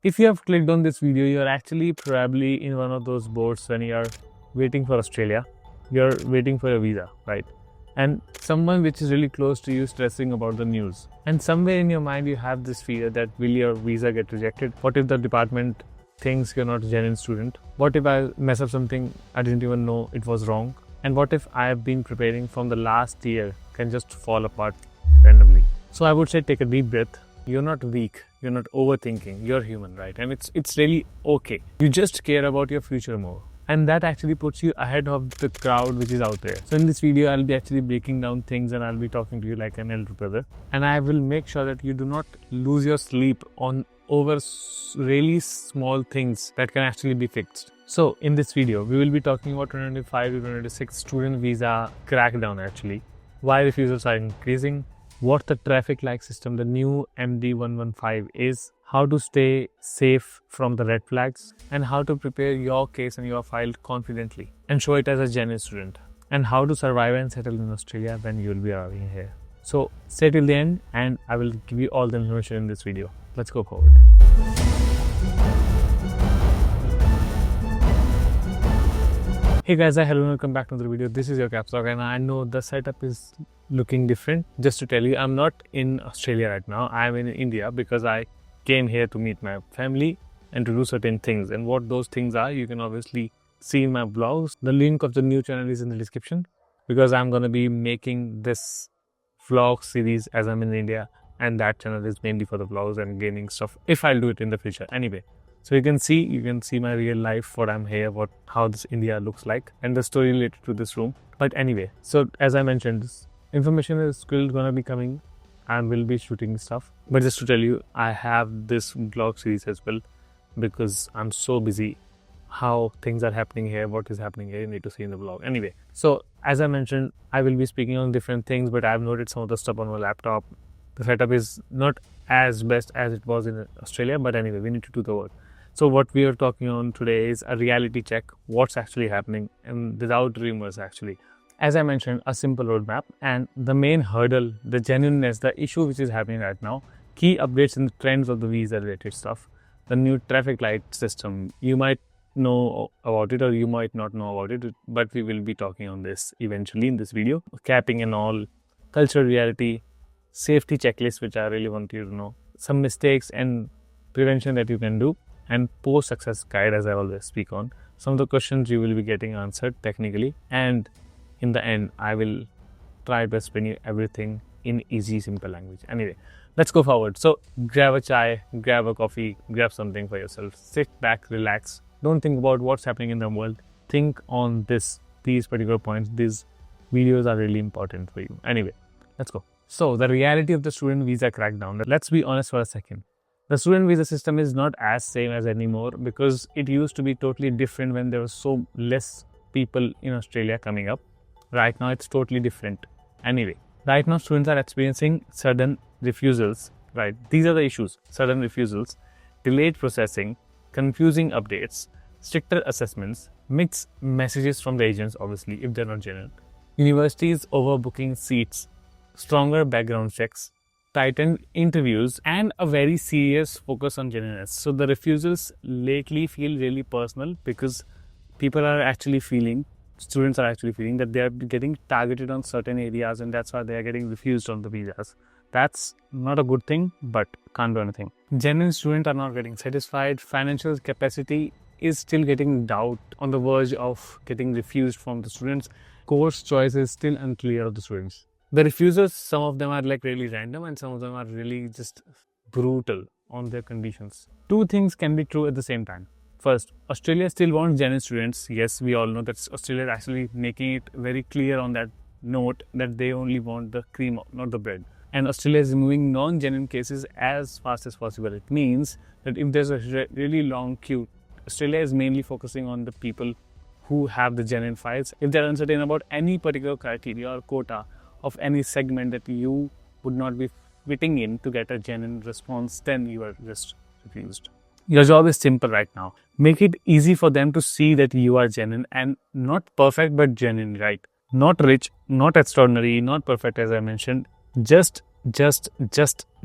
If you have clicked on this video, you're actually probably in one of those boats when you're waiting for Australia. You're waiting for a visa, right? And someone which is really close to you stressing about the news. And somewhere in your mind, you have this fear that will your visa get rejected? What if the department thinks you're not a genuine student? What if I mess up something I didn't even know it was wrong? And what if I have been preparing from the last year can just fall apart randomly? So I would say take a deep breath. You're not weak. You're not overthinking. You're human, right? And it's really okay. You just care about your future more. And that actually puts you ahead of the crowd which is out there. So in this video, I'll be actually breaking down things and I'll be talking to you like an elder brother. And I will make sure that you do not lose your sleep on over really small things that can actually be fixed. So in this video, we will be talking about 2025 to 2026 student visa crackdown actually. Why refusals are increasing, what the traffic light system, the new MD115 is, how to stay safe from the red flags, and how to prepare your case and your file confidently and show it as a genuine student, and how to survive and settle in Australia when you will be arriving here. So stay till the end and I will give you all the information in this video. Let's go forward. Hey guys, hello and welcome back to another video. This is your KapsLock and I know the setup is looking different. Just to tell you, I'm not in Australia right now. I'm in India because I came here to meet my family and to do certain things. And what those things are, you can obviously see in my vlogs. The link of the new channel is in the description because I'm going to be making this vlog series as I'm in India. And that channel is mainly for the vlogs and gaming stuff if I'll do it in the future. Anyway. So you can see my real life, what I'm here, how this India looks like, and the story related to this room. But anyway, so as I mentioned, this information is still gonna be coming and we'll be shooting stuff. But just to tell you, I have this vlog series as well because I'm so busy. How things are happening here, what is happening here, you need to see in the vlog. Anyway, so as I mentioned, I will be speaking on different things, but I've noted some of the stuff on my laptop. The setup is not as best as it was in Australia, but anyway, we need to do the work. So what we are talking on today is a reality check, what's actually happening and without rumors actually. As I mentioned, a simple roadmap and the main hurdle, the genuineness, the issue which is happening right now, key updates in the trends of the visa related stuff, the new traffic light system. You might know about it or you might not know about it, but we will be talking on this eventually in this video. Capping and all, cultural reality, safety checklist which I really want you to know, some mistakes and prevention that you can do, and post-success guide as I always speak on. Some of the questions you will be getting answered technically, and in the end I will try to explain you everything in easy simple language. Anyway, let's go forward. So grab a chai, grab a coffee, grab something for yourself, sit back, relax, don't think about what's happening in the world, think on these particular points. These videos are really important for you. Anyway, let's go. So the reality of the student visa crackdown, let's be honest for a second. The student visa system is not as same as anymore because it used to be totally different when there was so less people in Australia coming up. Right now it's totally different. Anyway, right now students are experiencing sudden refusals, right? These are the issues: sudden refusals, delayed processing, confusing updates, stricter assessments, mixed messages from the agents, obviously, if they're not genuine, universities overbooking seats, stronger background checks, tightened interviews, and a very serious focus on genuineness. So the refusals lately feel really personal because people are actually feeling, students are actually feeling that they are getting targeted on certain areas and that's why they are getting refused on the visas. That's not a good thing, but can't do anything. Genuine students are not getting satisfied. Financial capacity is still getting doubt, on the verge of getting refused from the students. Course choice is still unclear of the students. The refusals, some of them are like really random and some of them are really just brutal on their conditions. Two things can be true at the same time. First, Australia still wants genuine students. Yes, we all know that Australia is actually making it very clear on that note that they only want the cream, not the bread. And Australia is removing non-genuine cases as fast as possible. It means that if there's a really long queue, Australia is mainly focusing on the people who have the genuine files. If they're uncertain about any particular criteria or quota of any segment that you would not be fitting in to get a genuine response, then you are just refused. Your job is simple right now. Make it easy for them to see that you are genuine and not perfect but genuine, right? Not rich, not extraordinary, not perfect as I mentioned. Just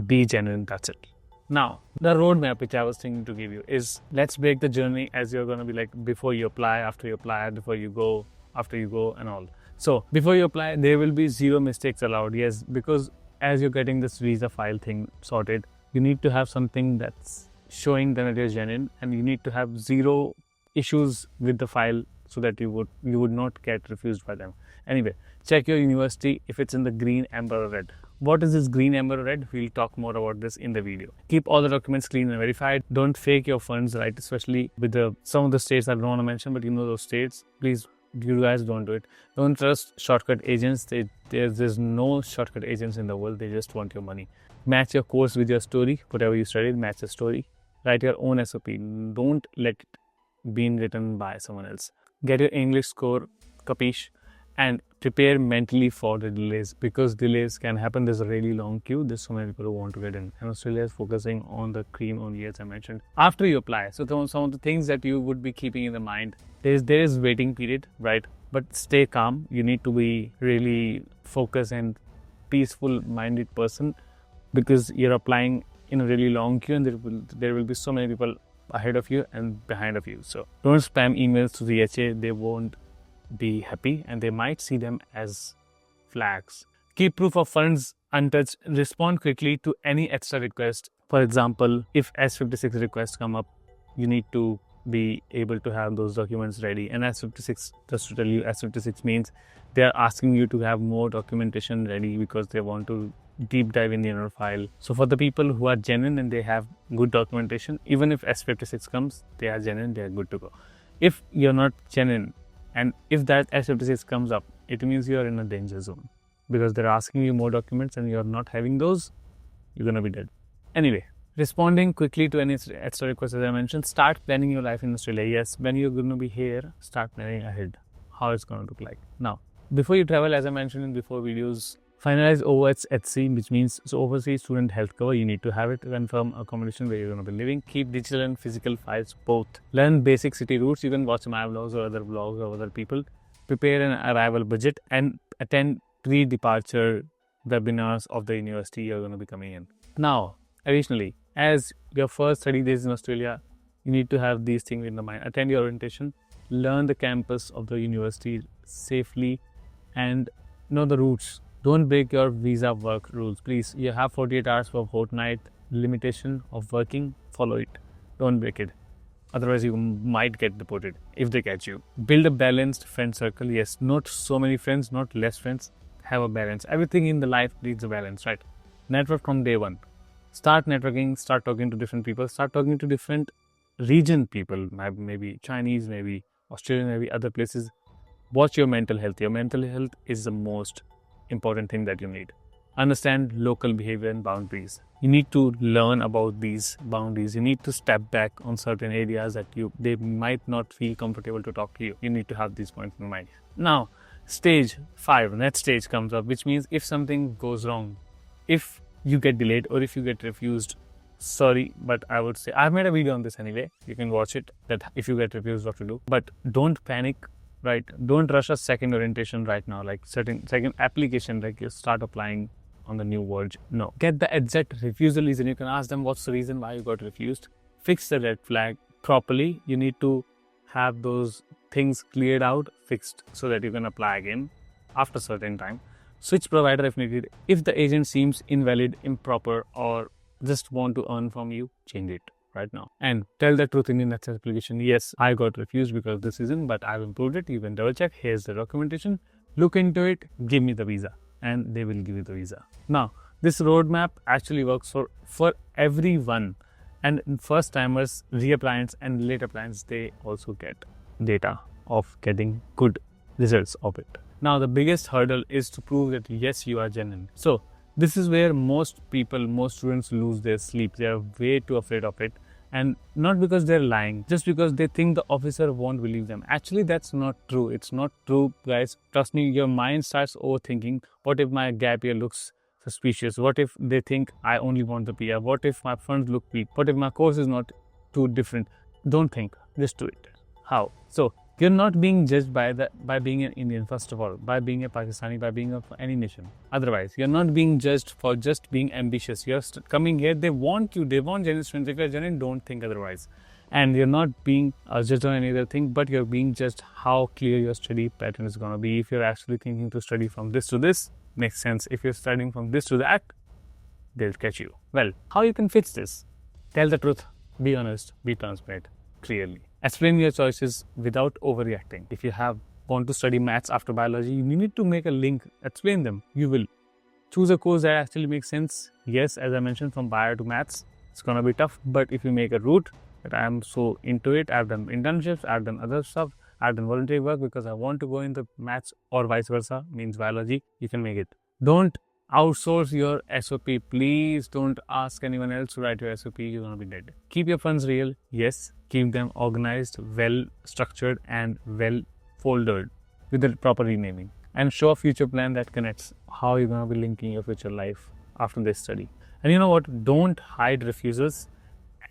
be genuine, that's it. Now, the roadmap which I was thinking to give you is, let's break the journey as you're going to be like before you apply, after you apply, before you go, after you go, and all. So before you apply, there will be zero mistakes allowed. Yes, because as you're getting this visa file thing sorted, you need to have something that's showing that it is genuine, and you need to have zero issues with the file so that you would not get refused by them. Anyway, check your university if it's in the green, amber, or red. What is this green, amber, or red? We'll talk more about this in the video. Keep all the documents clean and verified. Don't fake your funds, right? Especially with some of the states I don't want to mention, but you know those states. Please, you guys don't do it. Don't trust shortcut agents. There's no shortcut agents in the world. They just want your money. Match your course with your story. Whatever you studied, match the story. Write your own SOP. Don't let it be written by someone else. Get your English score, capiche, and prepare mentally for the delays, because delays can happen. There's a really long queue. There's so many people who want to get in, and Australia is focusing on the cream only, as I mentioned. After you apply, so some of the things that you would be keeping in the mind, there is waiting period, right? But stay calm. You need to be really focused and peaceful minded person, because you're applying in a really long queue, and there will be so many people ahead of you and behind of you. So don't spam emails to the HA. They won't be happy, and they might see them as flags. Keep proof of funds untouched. Respond quickly to any extra request. For example, if S56 requests come up, you need to be able to have those documents ready. And S56, just to tell you, S56 means they are asking you to have more documentation ready because they want to deep dive in your file. So for the people who are genuine and they have good documentation, even if S56 comes, they are genuine, they are good to go. If you're not genuine, and if that S56 comes up, it means you're in a danger zone, because they're asking you more documents and you're not having those, you're gonna be dead. Anyway, responding quickly to any extra requests, as I mentioned. Start planning your life in Australia. Yes, when you're gonna be here, start planning ahead how it's gonna look like. Now, before you travel, as I mentioned in before videos, finalize OHC, which means overseas student health cover. You need to have it to confirm accommodation where you're going to be living. Keep digital and physical files both. Learn basic city routes. You can watch my vlogs or other vlogs of other people. Prepare an arrival budget and attend pre-departure webinars of the university you're going to be coming in. Now, additionally, as your first 30 days in Australia, you need to have these things in the mind. Attend your orientation. Learn the campus of the university safely and know the routes. Don't break your visa work rules. Please, you have 48 hours for fortnight limitation of working. Follow it. Don't break it. Otherwise, you might get deported if they catch you. Build a balanced friend circle. Yes, not so many friends, not less friends. Have a balance. Everything in the life needs a balance, right? Network from day one. Start networking. Start talking to different people. Start talking to different region people. Maybe Chinese, maybe Australian, maybe other places. Watch your mental health. Your mental health is the most important thing that you need. Understand local behavior and boundaries. You need to learn about these boundaries. You need to step back on certain areas that they might not feel comfortable to talk to you. You need to have these points in mind. Now, stage 5, next stage comes up, which means if something goes wrong, if you get delayed or if you get refused, sorry, but I would say, I've made a video on this anyway. You can watch it, that if you get refused, what to do. But don't panic. Right, don't rush a second orientation right now, like second application, like you start applying on the new verge. No, get the exact refusal reason. You can ask them what's the reason why you got refused. Fix the red flag properly. You need to have those things cleared out, fixed, so that you can apply again after a certain time. Switch provider if needed. If the agent seems invalid, improper, or just want to earn from you, change it right now and tell the truth in the next application. Yes, I got refused because this isn't, but I've improved it. You can double check. Here's the documentation. Look into it. Give me the visa, and they will give you the visa. Now, this roadmap actually works for everyone, and first timers, reapplicants, and late applicants, they also get data of getting good results of it. Now, the biggest hurdle is to prove that yes, you are genuine. So this is where most students lose their sleep. They are way too afraid of it. And not because they're lying, just because they think the officer won't believe them. Actually, that's not true. It's not true, guys. Trust me, your mind starts overthinking. What if my gap year looks suspicious? What if they think I only want the PR? What if my funds look weak? What if my course is not too different? Don't think, just do it. How? So, You're not being judged by being an Indian, first of all, by being a Pakistani, by being of any nation. Otherwise, you're not being judged for just being ambitious. You're coming here, they want you, they want genuine students. If you're genuine, don't think otherwise. And you're not being judged on any other thing, but you're being judged how clear your study pattern is going to be. If you're actually thinking to study from this to this, makes sense. If you're studying from this to that, they'll catch you. Well, how you can fix this? Tell the truth, be honest, be transparent, clearly. Explain your choices without overreacting. If you want to study maths after biology, you need to make a link, explain them. You will choose a course that actually makes sense. Yes, as I mentioned, from bio to maths, it's going to be tough, but if you make a route that I am so into it, I've done internships, I've done other stuff, I've done voluntary work because I want to go in the maths or vice versa, means biology, you can make it. Don't outsource your SOP. Please don't ask anyone else to write your SOP. You're going to be dead. Keep your funds real. Yes. Keep them organized, well structured and well folded with the proper renaming. And show a future plan that connects how you're going to be linking your future life after this study. And you know what? Don't hide refusals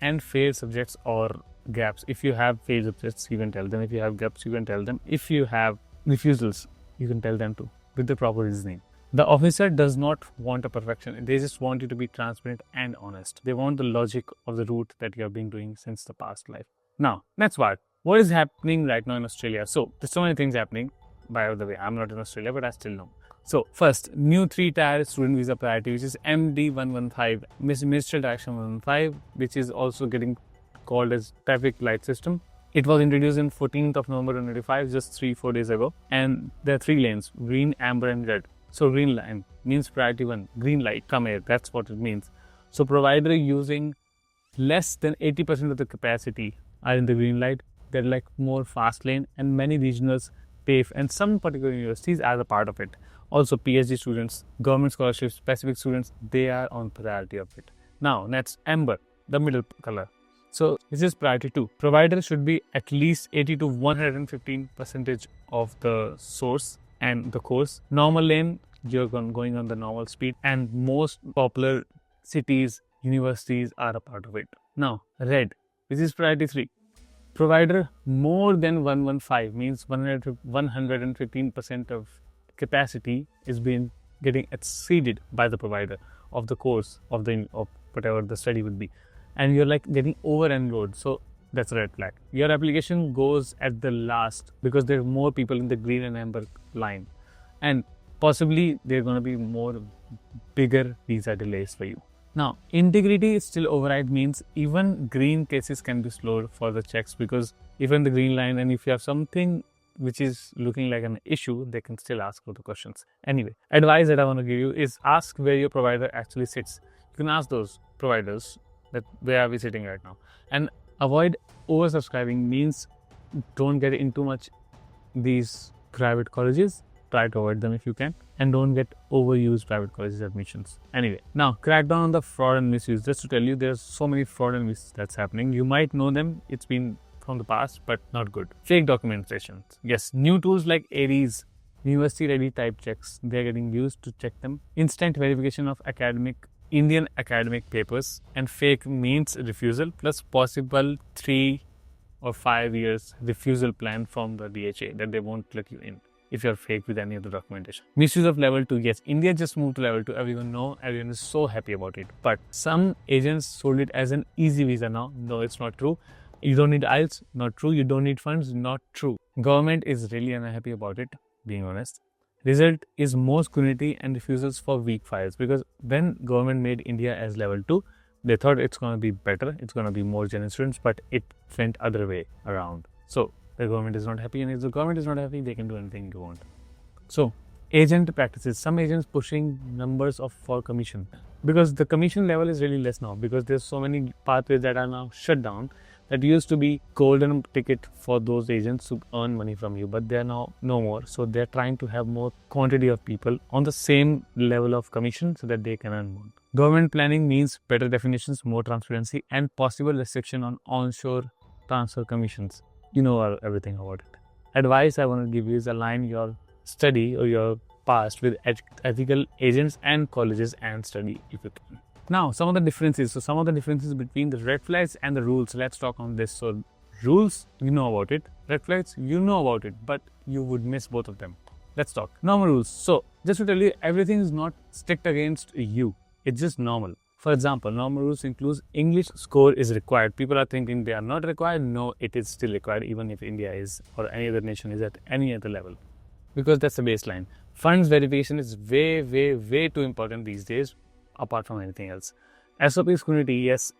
and failed subjects or gaps. If you have failed subjects, you can tell them. If you have gaps, you can tell them. If you have refusals, you can tell them too with the proper reasoning. The officer does not want a perfection. They just want you to be transparent and honest. They want the logic of the route that you have been doing since the past life. Now, next part. What is happening right now in Australia? So, there's so many things happening. By the way, I'm not in Australia, but I still know. So, first, new 3-tier student visa priority, which is MD115, Ministerial Direction 115, which is also getting called as traffic light system. It was introduced in 14th of November 2025, just 3-4 days ago. And there are 3 lanes, green, amber and red. So green line means priority 1, green light, come here, that's what it means. So provider using less than 80% of the capacity are in the green light. They're like more fast lane, and many regionals, PAFE and some particular universities are a part of it. Also PhD students, government scholarships, specific students, they are on priority of it. Now next, amber, the middle color. So this is priority 2. Provider should be at least 80 to 115% of the source and the course. Normal lane, you're going on the normal speed, and most popular cities, universities are a part of it. Now, red, which is priority 3. Provider more than 115 means 115% of capacity is getting exceeded by the provider of the course of whatever the study would be, and you're like getting over enrolled. So that's a red flag. Your application goes at the last because there are more people in the green and amber line, and possibly there are going to be more bigger visa delays for you. Now, integrity is still override means even green cases can be slowed for the checks, because even the green line, and if you have something which is looking like an issue, they can still ask for the questions. Anyway, advice that I want to give you is ask where your provider actually sits. You can ask those providers that where are we sitting right now, and avoid oversubscribing means don't get into much these private colleges. Try to avoid them if you can, and don't get overused private colleges admissions. Anyway, now crackdown on the fraud and misuse. Just to tell you, there's so many fraud and misuse that's happening. You might know them. It's been from the past, but not good. Fake documentations. Yes, new tools like ARIES, university ready type checks, they're getting used to check them. Instant verification of Indian academic papers, and fake means refusal plus possible 3 or 5 years refusal plan from the DHA that they won't let you in if you're fake with any of the documentation. Misuse of level 2. Yes, India just moved to level 2. Everyone is so happy about it. But some agents sold it as an easy visa now. No, it's not true. You don't need IELTS, not true. You don't need funds, not true. Government is really unhappy about it, being honest. Result is more scrutiny and refusals for weak files, because when government made India as level 2, they thought it's going to be better, it's going to be more genuine students, but it went other way around. So the government is not happy, and if the government is not happy, they can do anything they want. So agent practices, some agents pushing numbers for commission, because the commission level is really less now, because there's so many pathways that are now shut down. That used to be golden ticket for those agents to earn money from you, but they're now no more. So they're trying to have more quantity of people on the same level of commission so that they can earn more. Government planning means better definitions, more transparency, and possible restriction on onshore transfer commissions. You know everything about it. Advice I want to give you is align your study or your past with ethical agents and colleges and study if you can. Now, some of the differences. So some of the differences between the red flags and the rules. Let's talk on this. So Rules, you know about it. Red flags, you know about it, but you would miss both of them. Let's talk. Normal rules. So, just to tell you, everything is not strict against you. It's just normal. For example, normal rules include English score is required. People are thinking they are not required. No, it is still required, even if India is or any other nation is at any other level. Because that's the baseline. Funds verification is way too important these days, apart from anything else. SOP scrutiny, yes,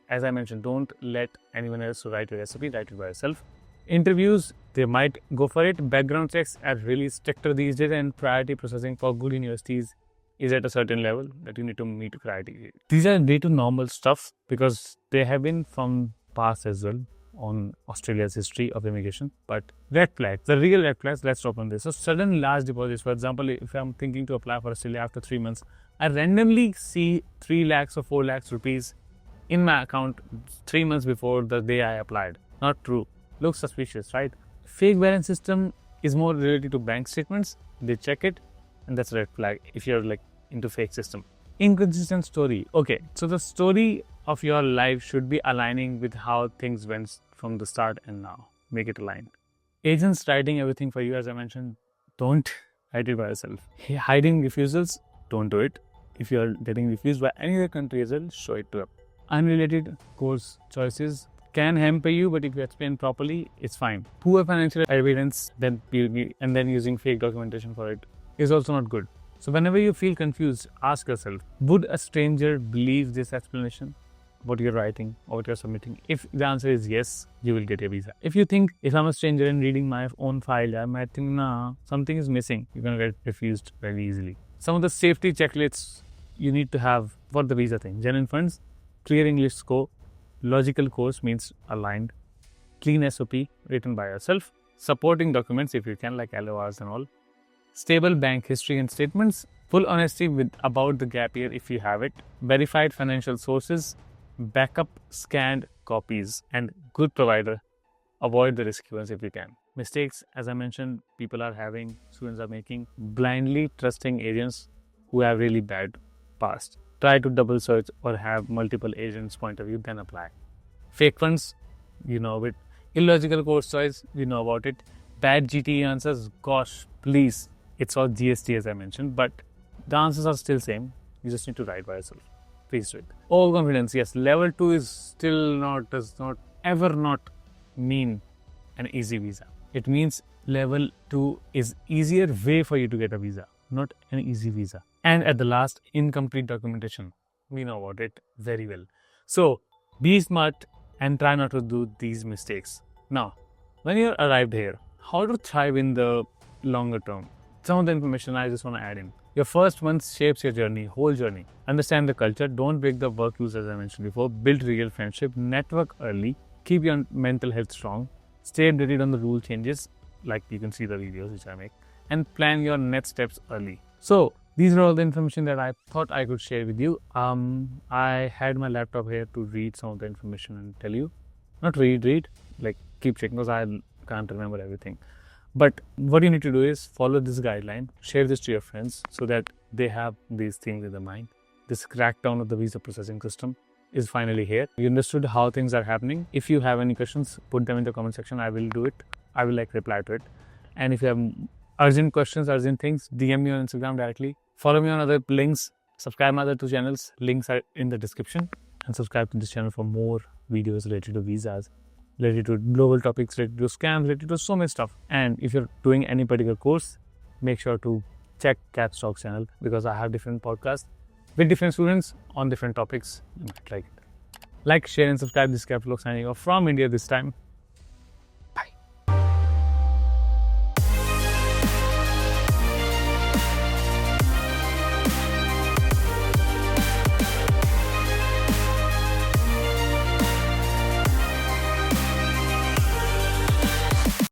as I mentioned, don't let anyone else write your SOP, write it by yourself. Interviews, they might go for it. Background checks are really stricter these days, and priority processing for good universities is at a certain level that you need to meet priority. These are way too normal stuff because they have been from past as well on Australia's history of immigration. But red flags, the real red flags, let's stop on this. So sudden large deposits, for example, if I'm thinking to apply for Australia after 3 months, I randomly see 3 lakhs or 4 lakhs rupees in my account 3 months before the day I applied. Not true. Looks suspicious, right? Fake balance system is more related to bank statements. They check it, and that's a red flag if you're like into fake system. Inconsistent story. Okay, so the story of your life should be aligning with how things went from the start and now. Make it align. Agents writing everything for you, as I mentioned, don't write it by yourself. Hiding refusals, don't do it. If you're getting refused by any other country as well, show it to them. Unrelated course choices can hamper you, but if you explain properly, it's fine. Poor financial evidence, and then using fake documentation for it is also not good. So whenever you feel confused, ask yourself, would a stranger believe this explanation, what you're writing or what you're submitting? If the answer is yes, you will get your visa. If you think, if I'm a stranger and reading my own file, I might think, nah, something is missing, you're going to get refused very easily. Some of the safety checklists you need to have for the visa thing: genuine funds, clear English score, logical course means aligned, clean SOP written by yourself, supporting documents if you can, like LORs and all, stable bank history and statements, full honesty about the gap year if you have it, verified financial sources, backup scanned copies, and good provider. Avoid the risky ones if you can. Mistakes, as I mentioned, students are making, blindly trusting agents who have really bad past. Try to double search or have multiple agents' point of view, then apply. Fake funds, you know it. Illogical course choice, you know about it. Bad GTE answers, gosh, please. It's all GST as I mentioned, but the answers are still same. You just need to write by yourself. Please do it. Overconfidence, yes. Level 2 is still does not ever mean an easy visa. It means level 2 is easier way for you to get a visa, not an easy visa. And at the last, incomplete documentation. We know about it very well. So be smart and try not to do these mistakes. Now, when you're arrived here, how to thrive in the longer term? Some of the information I just want to add in. Your first month shapes your journey, whole journey. Understand the culture. Don't break the work rules, as I mentioned before. Build real friendship. Network early. Keep your mental health strong. Stay updated on the rule changes, like you can see the videos which I make. And plan your next steps early. So, these are all the information that I thought I could share with you. I had my laptop here to read some of the information and tell you. Not read, like keep checking because I can't remember everything. But what you need to do is follow this guideline, share this to your friends so that they have these things in their mind. This crackdown of the visa processing system is finally here. You understood how things are happening. If you have any questions, put them in the comment section. I will do it. I will reply to it. And if you have urgent questions, urgent things, DM me on Instagram directly. Follow me on other links. Subscribe my other 2 channels. Links are in the description. And subscribe to this channel for more videos related to visas, related to global topics, related to scams, related to so much stuff. And if you're doing any particular course, make sure to check KapsLock channel because I have different podcasts with different students on different topics. You might like it. Like, share and subscribe. This is KapsLock signing off from India this time.